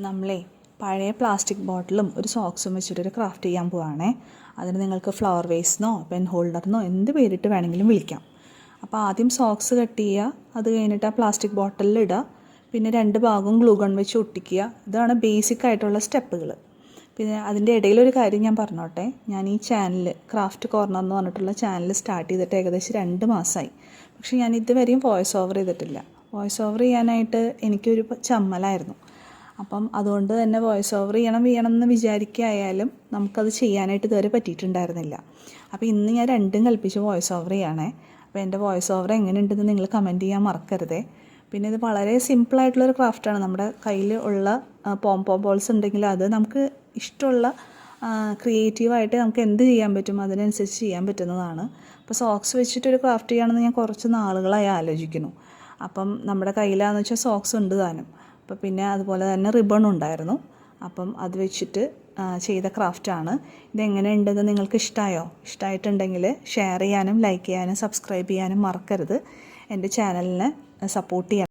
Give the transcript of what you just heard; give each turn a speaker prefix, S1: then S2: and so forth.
S1: നമ്മളെ പഴയ പ്ലാസ്റ്റിക് ബോട്ടിലും ഒരു സോക്സും വെച്ചിട്ടൊരു ക്രാഫ്റ്റ് ചെയ്യാൻ പോവുകയാണേ. അതിന് നിങ്ങൾക്ക് ഫ്ലവർ വേസ്ന്നോ പെൻ ഹോൾഡറിനോ എന്ത് പേരിട്ട് വേണമെങ്കിലും വിളിക്കാം. അപ്പോൾ ആദ്യം സോക്സ് കട്ട് ചെയ്യുക, അത് കഴിഞ്ഞിട്ട് ആ പ്ലാസ്റ്റിക് ബോട്ടിലിൽ ഇടുക, പിന്നെ രണ്ട് ഭാഗവും ഗ്ലൂ ഗൺ വെച്ച് ഒട്ടിക്കുക. ഇതാണ് ബേസിക് ആയിട്ടുള്ള സ്റ്റെപ്പുകൾ. പിന്നെ അതിൻ്റെ ഇടയിലൊരു കാര്യം ഞാൻ പറഞ്ഞോട്ടെ. ഞാൻ ഈ ചാനൽ ക്രാഫ്റ്റ് കോർണർ എന്ന് പറഞ്ഞിട്ടുള്ള ചാനൽ സ്റ്റാർട്ട് ചെയ്തിട്ട് ഏകദേശം 2 മാസമായി. പക്ഷേ ഞാൻ ഇതുവരെയും വോയിസ് ഓവർ ചെയ്തിട്ടില്ല. വോയിസ് ഓവർ ചെയ്യാനായിട്ട് എനിക്കൊരു ചമ്മലായിരുന്നു. അപ്പം അതുകൊണ്ട് തന്നെ വോയിസ് ഓവർ ചെയ്യണം എന്ന് വിചാരിക്കുകയായാലും നമുക്കത് ചെയ്യാനായിട്ട് ഇതുവരെ പറ്റിയിട്ടുണ്ടായിരുന്നില്ല. അപ്പോൾ ഇന്ന് ഞാൻ രണ്ടും കൽപ്പിച്ച് വോയിസ് ഓവർ ചെയ്യണേ. അപ്പോൾ എൻ്റെ വോയിസ് ഓവർ എങ്ങനെയുണ്ടെന്ന് നിങ്ങൾ കമൻറ്റ് ചെയ്യാൻ മറക്കരുതേ. പിന്നെ ഇത് വളരെ സിമ്പിളായിട്ടുള്ളൊരു ക്രാഫ്റ്റാണ്. നമ്മുടെ കയ്യിൽ ഉള്ള പോം ബോൾസ് ഉണ്ടെങ്കിൽ അത് നമുക്ക് ഇഷ്ടമുള്ള ക്രിയേറ്റീവായിട്ട് നമുക്ക് എന്ത് ചെയ്യാൻ പറ്റും അതിനനുസരിച്ച് ചെയ്യാൻ പറ്റുന്നതാണ്. അപ്പോൾ സോക്സ് വെച്ചിട്ടൊരു ക്രാഫ്റ്റ് ചെയ്യുകയാണെന്ന് ഞാൻ കുറച്ച് നാളുകളായി ആലോചിക്കുന്നു. അപ്പം നമ്മുടെ കയ്യിലാണെന്ന് വെച്ചാൽ സോക്സ് ഉണ്ട് താനും. അപ്പോൾ പിന്നെ അതുപോലെ തന്നെ റിബൺ ഉണ്ടായിരുന്നു. അപ്പം അത് വെച്ചിട്ട് ചെയ്ത ക്രാഫ്റ്റാണ്. ഇതെങ്ങനെയുണ്ടെന്ന് നിങ്ങൾക്ക് ഇഷ്ടമായിട്ടുണ്ടെങ്കിൽ ഷെയർ ചെയ്യാനും ലൈക്ക് ചെയ്യാനും സബ്സ്ക്രൈബ് ചെയ്യാനും മറക്കരുത്. എൻ്റെ ചാനലിനെ സപ്പോർട്ട് ചെയ്യാം.